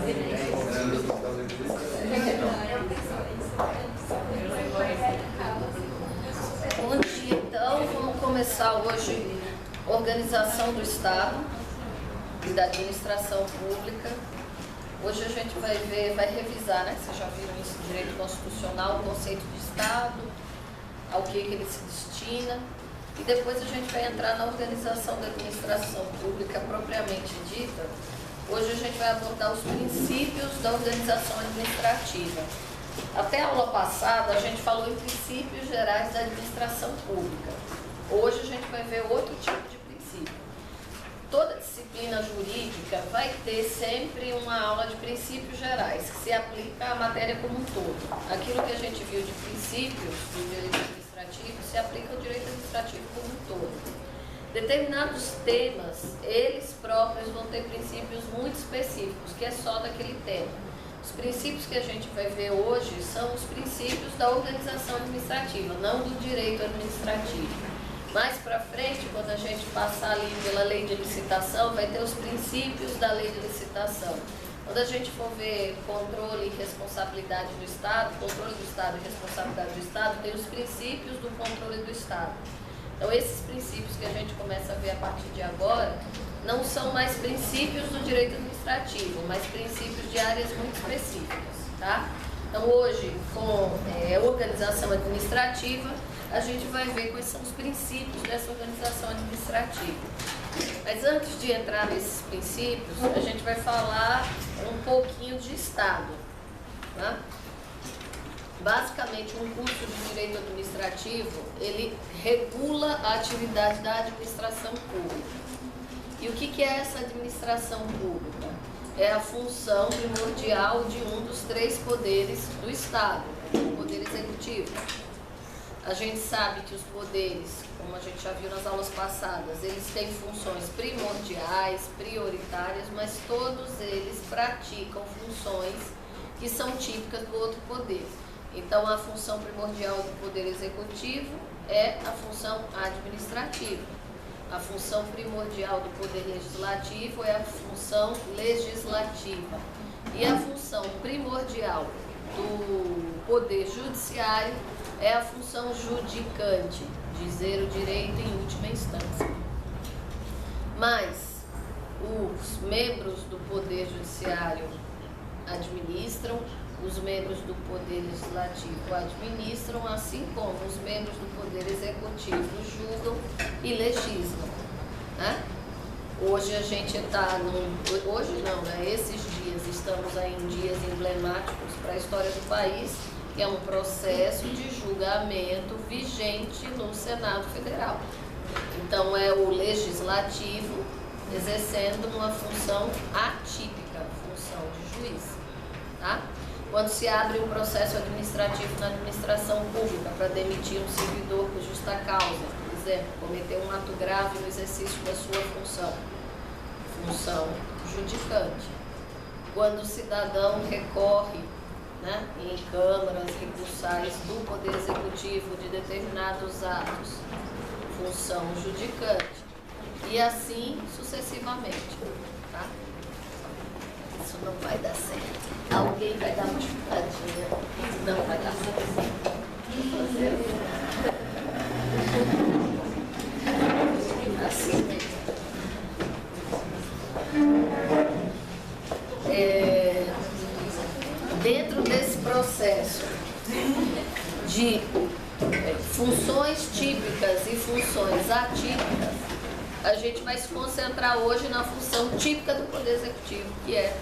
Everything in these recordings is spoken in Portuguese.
Bom dia, então, vamos começar hoje a organização do Estado e da administração pública. Hoje a gente vai revisar, né? Vocês já viram isso, direito constitucional, o conceito de Estado, ao que ele se destina. E depois a gente vai entrar na organização da administração pública propriamente dita. Hoje a gente vai abordar os princípios da organização administrativa. Até a aula passada a gente falou em princípios gerais da administração pública. Hoje a gente vai ver outro tipo de princípio. Toda disciplina jurídica vai ter sempre uma aula de princípios gerais, que se aplica à matéria como um todo. Aquilo que a gente viu de princípios do direito administrativo se aplica ao direito administrativo como um todo. Determinados temas, eles próprios vão ter princípios muito específicos, que é só daquele tema. Os princípios que a gente vai ver hoje são os princípios da organização administrativa, não do direito administrativo. Mais para frente, quando a gente passar ali pela lei de licitação, vai ter os princípios da lei de licitação. Quando a gente for ver controle e responsabilidade do Estado, controle do Estado e responsabilidade do Estado, tem os princípios do controle do Estado. Então, esses princípios que a gente começa a ver a partir de agora, não são mais princípios do direito administrativo, mas princípios de áreas muito específicas, tá? Então, hoje, com organização administrativa, a gente vai ver quais são os princípios dessa organização administrativa. Mas antes de entrar nesses princípios, a gente vai falar um pouquinho de Estado, tá? Basicamente, um curso de direito administrativo, ele regula a atividade da administração pública. E o que é essa administração pública? É a função primordial de um dos três poderes do Estado, o poder executivo. A gente sabe que os poderes, como a gente já viu nas aulas passadas, eles têm funções primordiais, prioritárias, mas todos eles praticam funções que são típicas do outro poder. Então, a função primordial do poder executivo é a função administrativa. A função primordial do poder legislativo é a função legislativa. E a função primordial do poder judiciário é a função judicante, dizer o direito em última instância. Mas os membros do poder judiciário administram, os membros do poder legislativo administram, assim como os membros do poder executivo julgam e legislam, né? Hoje a gente está hoje não, né? Esses dias estamos aí em dias emblemáticos para a história do país, que é um processo de julgamento vigente no Senado Federal. Então é o legislativo exercendo uma função atípica, função de juiz, tá? Quando se abre um processo administrativo na administração pública para demitir um servidor por justa causa, por exemplo, cometer um ato grave no exercício da sua função judicante. Quando o cidadão recorre, né, em câmaras recursais do Poder Executivo de determinados atos, função judicante. E assim sucessivamente, tá? Isso não vai dar certo. Alguém vai dar uma chutadinha. Não vai dar certo. Assim mesmo. Dentro desse processo de funções típicas e funções atípicas, a gente vai se concentrar hoje na função típica do Poder Executivo, que é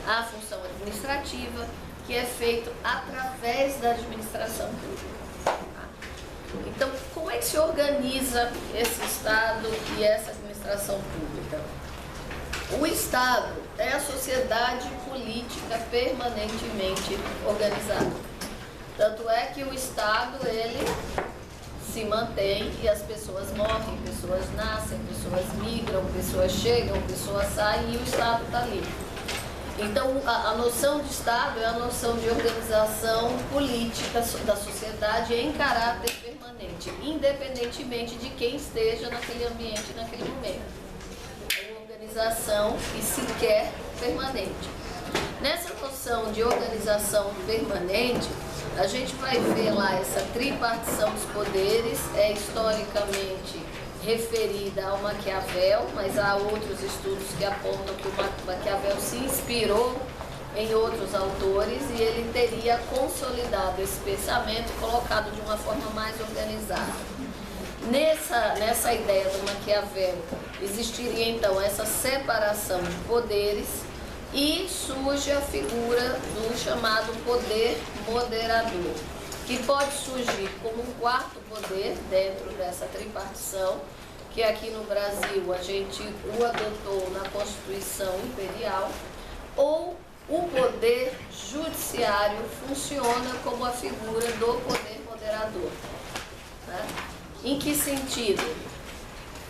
a função administrativa, que é feito através da administração pública. Então, como é que se organiza esse Estado e essa administração pública? O Estado é a sociedade política permanentemente organizada. Tanto é que o Estado, ele se mantém e as pessoas morrem, pessoas nascem, pessoas migram, pessoas chegam, pessoas saem e o Estado está ali. Então, a noção de Estado é a noção de organização política da sociedade em caráter permanente, independentemente de quem esteja naquele ambiente, naquele momento. É uma organização que se quer permanente. Nessa noção de organização permanente, a gente vai ver lá essa tripartição dos poderes, é historicamente referida ao Maquiavel, mas há outros estudos que apontam que o Maquiavel se inspirou em outros autores e ele teria consolidado esse pensamento e colocado de uma forma mais organizada. Nessa ideia do Maquiavel, existiria então essa separação de poderes e surge a figura do chamado poder moderador, que pode surgir como um quarto poder dentro dessa tripartição, que aqui no Brasil a gente o adotou na Constituição Imperial, ou o poder judiciário funciona como a figura do poder moderador. Né? Em que sentido?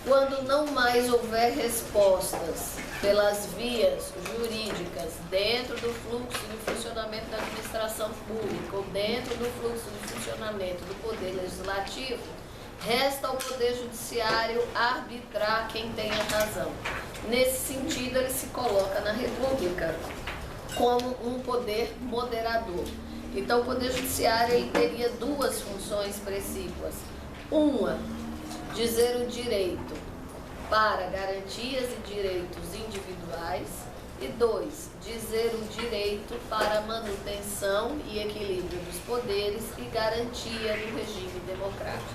Quando não mais houver respostas pelas vias jurídicas dentro do fluxo de funcionamento da administração pública ou dentro do fluxo de funcionamento do poder legislativo, resta ao poder judiciário arbitrar quem tem a razão. Nesse sentido, ele se coloca na República como um poder moderador. Então, o poder judiciário ele teria duas funções precípuas. Uma, dizer o direito para garantias e direitos individuais. E dois, dizer o direito para manutenção e equilíbrio dos poderes e garantia do regime democrático.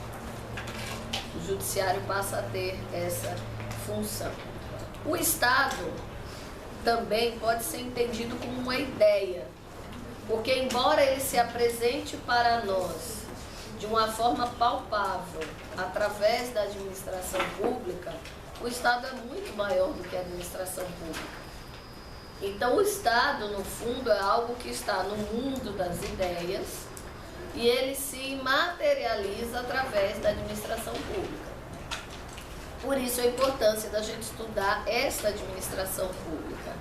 O judiciário passa a ter essa função. O Estado também pode ser entendido como uma ideia, porque embora ele se apresente para nós de uma forma palpável através da administração pública, o Estado é muito maior do que a administração pública. Então o Estado, no fundo, é algo que está no mundo das ideias e ele se materializa através da administração pública. Por isso a importância da gente estudar esta administração pública.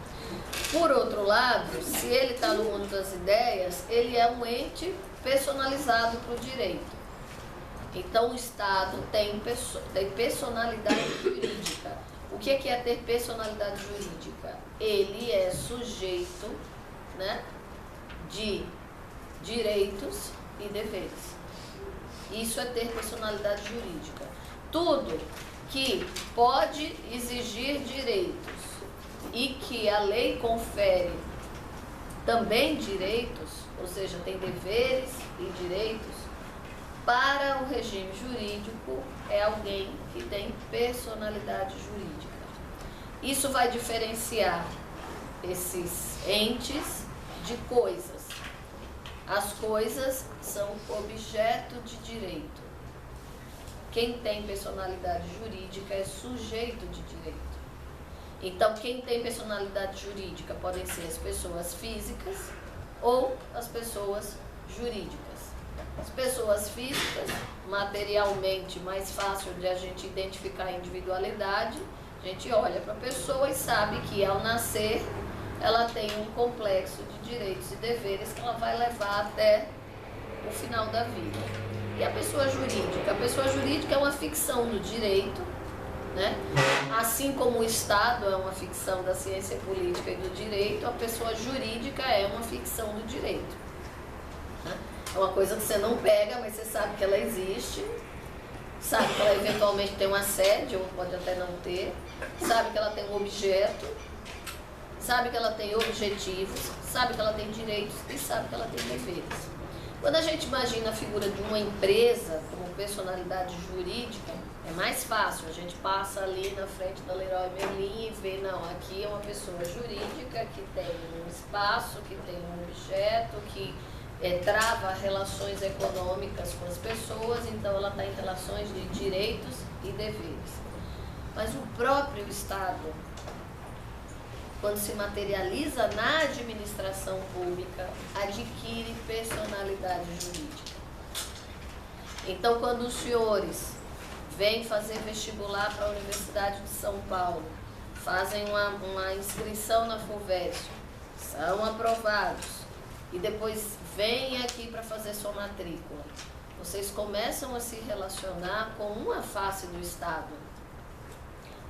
Por outro lado, se ele está no mundo das ideias, ele é um ente personalizado para o direito. Então o Estado tem personalidade jurídica. O que é ter personalidade jurídica? Ele é sujeito, né, de direitos e deveres. Isso é ter personalidade jurídica. Tudo que pode exigir direitos e que a lei confere também direitos, ou seja, tem deveres e direitos, para o regime jurídico é alguém que tem personalidade jurídica. Isso vai diferenciar esses entes de coisas. As coisas são objeto de direito. Quem tem personalidade jurídica é sujeito de direito. Então, quem tem personalidade jurídica podem ser as pessoas físicas ou as pessoas jurídicas. As pessoas físicas, materialmente mais fácil de a gente identificar a individualidade, a gente olha para a pessoa e sabe que ao nascer ela tem um complexo de direitos e deveres que ela vai levar até o final da vida. E a pessoa jurídica é uma ficção do direito, né? Assim como o Estado é uma ficção da ciência política e do direito, a pessoa jurídica é uma ficção do direito. Né? É uma coisa que você não pega, mas você sabe que ela existe, sabe que ela eventualmente tem uma sede, ou pode até não ter, sabe que ela tem um objeto, sabe que ela tem objetivos, sabe que ela tem direitos e sabe que ela tem deveres. Quando a gente imagina a figura de uma empresa como personalidade jurídica, é mais fácil, a gente passa ali na frente da Leroy Merlin e vê, não, aqui é uma pessoa jurídica que tem um espaço, que tem um objeto, que trava relações econômicas com as pessoas, então ela está em relações de direitos e deveres. Mas o próprio Estado, quando se materializa na administração pública, adquire personalidade jurídica. Então, quando os senhores vêm fazer vestibular para a Universidade de São Paulo, fazem uma inscrição na FUVEST, são aprovados e depois vêm aqui para fazer sua matrícula, vocês começam a se relacionar com uma face do Estado.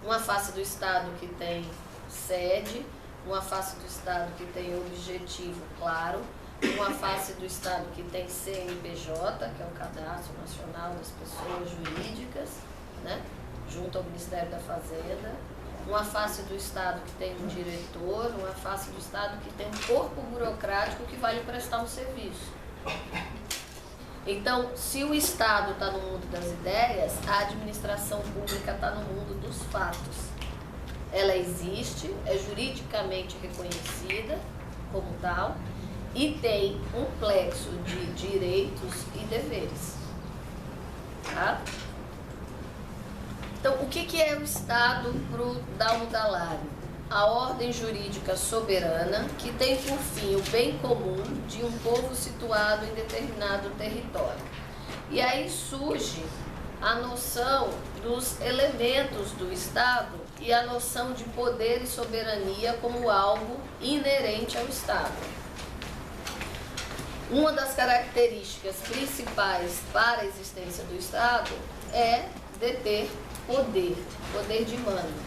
Uma face do Estado que tem sede, uma face do Estado que tem objetivo claro, uma face do Estado que tem CNPJ, que é o Cadastro Nacional das Pessoas Jurídicas, né, junto ao Ministério da Fazenda, uma face do Estado que tem um diretor, uma face do Estado que tem um corpo burocrático que vai lhe prestar um serviço. Então, se o Estado está no mundo das ideias, a administração pública está no mundo dos fatos. Ela existe, é juridicamente reconhecida como tal e tem um plexo de direitos e deveres. Tá? Então, o que é o Estado para o Dalmo Dall'Aglio? A ordem jurídica soberana que tem por fim o bem comum de um povo situado em determinado território. E aí surge a noção dos elementos do Estado e a noção de poder e soberania como algo inerente ao Estado. Uma das características principais para a existência do Estado é deter poder de mando.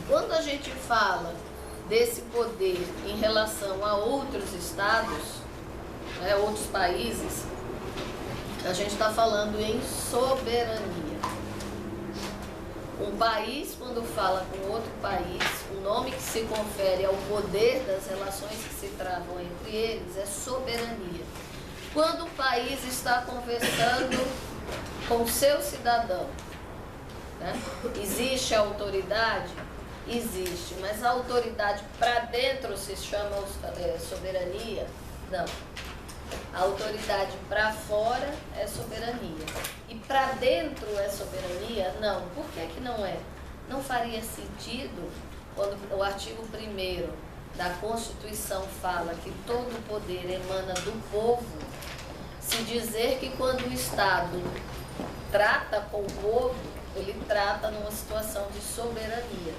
Quando a gente fala desse poder em relação a outros estados, né, outros países, a gente está falando em soberania. Um país, quando fala com outro país, o nome que se confere ao poder das relações que se travam entre eles é soberania. Quando o país está conversando com seu cidadão, né, existe autoridade? Existe, mas a autoridade para dentro se chama soberania? Não. A autoridade para fora é soberania. E para dentro é soberania? Não. Por que não é? Não faria sentido, quando o artigo 1º da Constituição fala que todo o poder emana do povo, se dizer que quando o Estado trata com o povo, ele trata numa situação de soberania.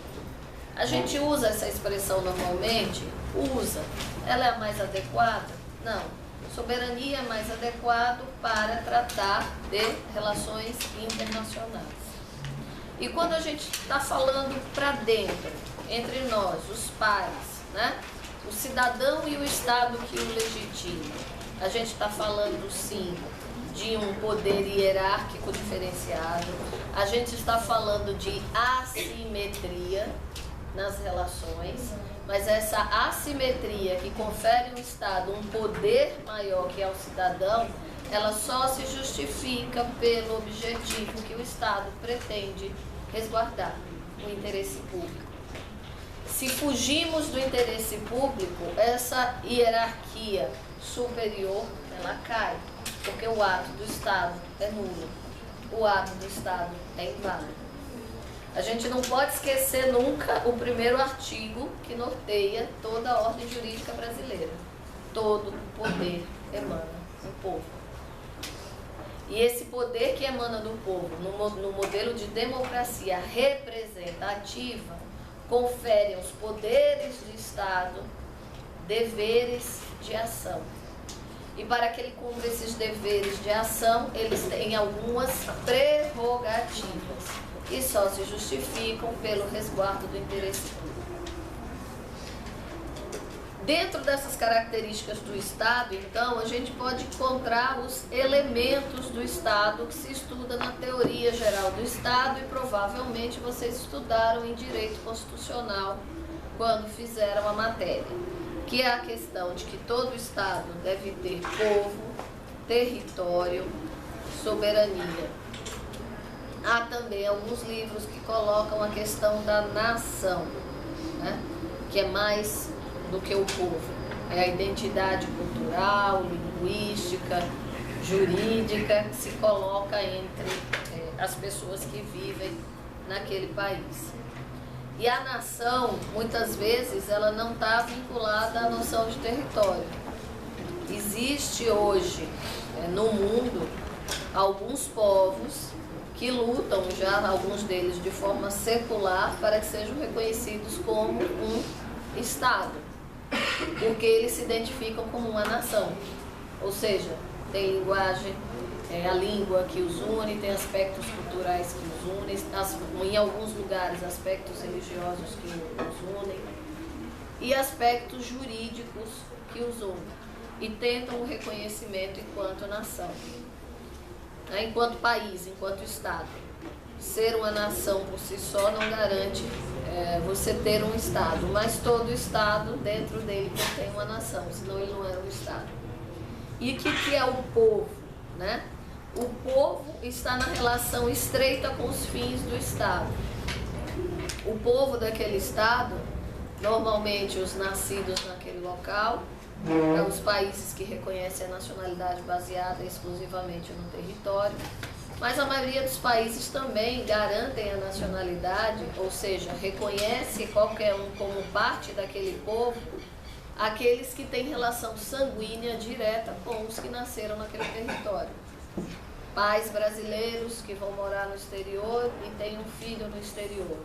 A gente usa essa expressão normalmente? Usa. Ela é a mais adequada? Não. Soberania é mais adequado para tratar de relações internacionais. E quando a gente está falando para dentro, entre nós, os pares, né? O cidadão e o Estado que o legitima, a gente está falando sim de um poder hierárquico diferenciado, a gente está falando de assimetria nas relações, mas essa assimetria que confere ao Estado um poder maior que ao cidadão, ela só se justifica pelo objetivo que o Estado pretende resguardar, o interesse público. Se fugimos do interesse público, essa hierarquia superior, ela cai, porque o ato do Estado é nulo, o ato do Estado é inválido. A gente não pode esquecer nunca o primeiro artigo que norteia toda a ordem jurídica brasileira. Todo poder emana do povo. E esse poder que emana do povo, no modelo de democracia representativa, confere aos poderes do Estado deveres de ação. E para que ele cumpra esses deveres de ação, eles têm algumas prerrogativas e só se justificam pelo resguardo do interesse público. Dentro dessas características do Estado, então, a gente pode encontrar os elementos do Estado que se estuda na teoria geral do Estado e provavelmente vocês estudaram em direito constitucional quando fizeram a matéria, que é a questão de que todo Estado deve ter povo, território, soberania. Há também alguns livros que colocam a questão da nação, né? Que é mais do que o povo. É a identidade cultural, linguística, jurídica que se coloca entre as pessoas que vivem naquele país. E a nação, muitas vezes, ela não está vinculada à noção de território. Existe hoje, no mundo, alguns povos que lutam já, alguns deles de forma secular, para que sejam reconhecidos como um Estado, porque eles se identificam como uma nação, ou seja, tem linguagem, a língua que os une, tem aspectos culturais que os unem, em alguns lugares aspectos religiosos que os unem, e aspectos jurídicos que os unem e tentam o reconhecimento enquanto nação, né? Enquanto país, enquanto Estado. Ser uma nação por si só não garante você ter um Estado, mas todo Estado dentro dele contém uma nação, senão ele não era um Estado. E o que é o povo, né? O povo está na relação estreita com os fins do Estado. O povo daquele Estado, normalmente os nascidos naquele local, os países que reconhecem a nacionalidade baseada exclusivamente no território, mas a maioria dos países também garantem a nacionalidade, ou seja, reconhece qualquer um como parte daquele povo, aqueles que têm relação sanguínea direta com os que nasceram naquele território. Pais brasileiros que vão morar no exterior e têm um filho no exterior.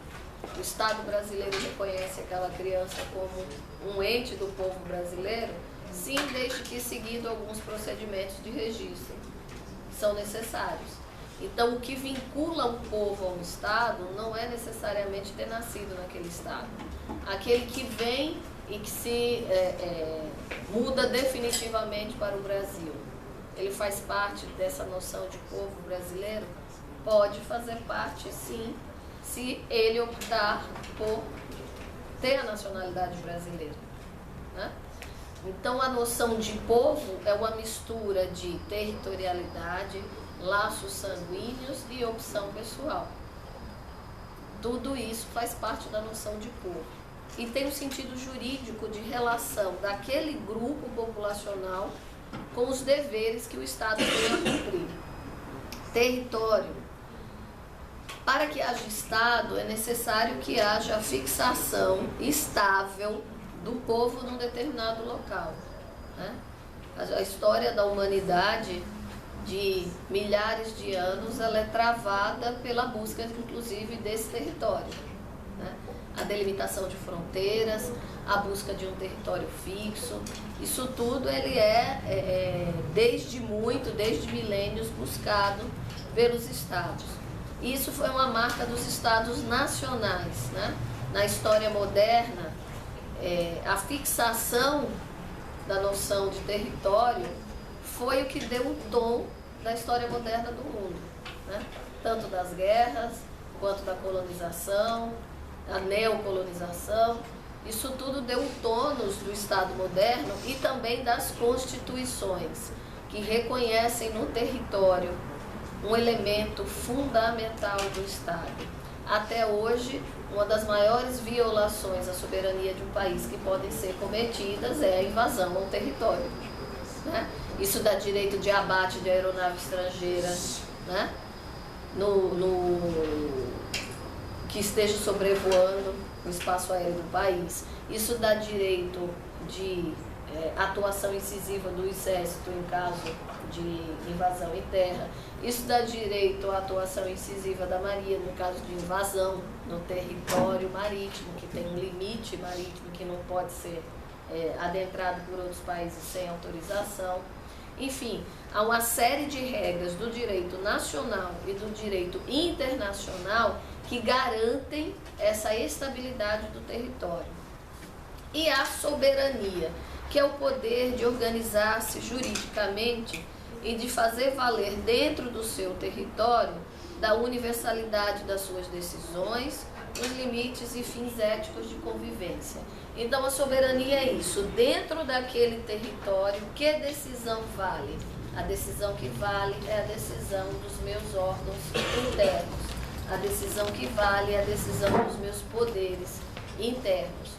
O Estado brasileiro reconhece aquela criança como um ente do povo brasileiro, sim, desde que seguindo alguns procedimentos de registro são necessários. Então, o que vincula o povo ao Estado não é necessariamente ter nascido naquele Estado. Aquele que vem e que se muda definitivamente para o Brasil, ele faz parte dessa noção de povo brasileiro? Pode fazer parte, sim, se ele optar por ter a nacionalidade brasileira, né? Então, a noção de povo é uma mistura de territorialidade, laços sanguíneos e opção pessoal. Tudo isso faz parte da noção de povo. E tem um sentido jurídico de relação daquele grupo populacional com os deveres que o Estado tem a cumprir. Território. Para que haja Estado, é necessário que haja a fixação estável do povo num determinado local, né? A história da humanidade de milhares de anos, ela é travada pela busca, inclusive, desse território, né? A delimitação de fronteiras, a busca de um território fixo, isso tudo ele desde milênios, buscado pelos Estados. Isso foi uma marca dos Estados nacionais, né? Na história moderna, a fixação da noção de território foi o que deu o tom da história moderna do mundo, né? Tanto das guerras, quanto da colonização, da neocolonização. Isso tudo deu o tônus do Estado moderno e também das constituições, que reconhecem no território um elemento fundamental do Estado. Até hoje, uma das maiores violações à soberania de um país que podem ser cometidas é a invasão ao território, né? Isso dá direito de abate de aeronave estrangeira, né? Que esteja sobrevoando o espaço aéreo do país. Isso dá direito de atuação incisiva do Exército em caso de invasão em terra. Isso dá direito à atuação incisiva da Marinha no caso de invasão no território marítimo, que tem um limite marítimo que não pode ser adentrado por outros países sem autorização. Enfim, há uma série de regras do direito nacional e do direito internacional que garantem essa estabilidade do território. E a soberania, que é o poder de organizar-se juridicamente e de fazer valer dentro do seu território da universalidade das suas decisões, os limites e fins éticos de convivência. Então, a soberania é isso. Dentro daquele território, que decisão vale? A decisão que vale é a decisão dos meus órgãos internos. A decisão que vale é a decisão dos meus poderes internos.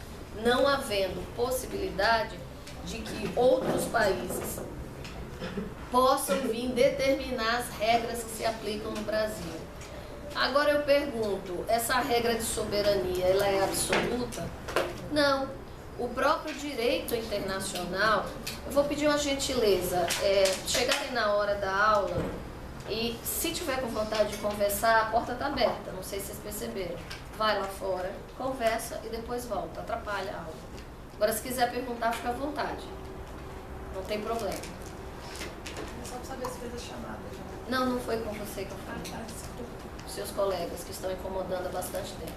Não havendo possibilidade de que outros países possam vir determinar as regras que se aplicam no Brasil. Agora eu pergunto, essa regra de soberania, ela é absoluta? Não. O próprio direito internacional, eu vou pedir uma gentileza, chegarem na hora da aula e se tiver com vontade de conversar, a porta está aberta, não sei se vocês perceberam. Vai lá fora, conversa e depois volta, atrapalha a aula. Agora se quiser perguntar, fica à vontade, não tem problema. Só para saber se fez a chamada já. Não foi com você que eu falei. Seus colegas que estão incomodando há bastante tempo.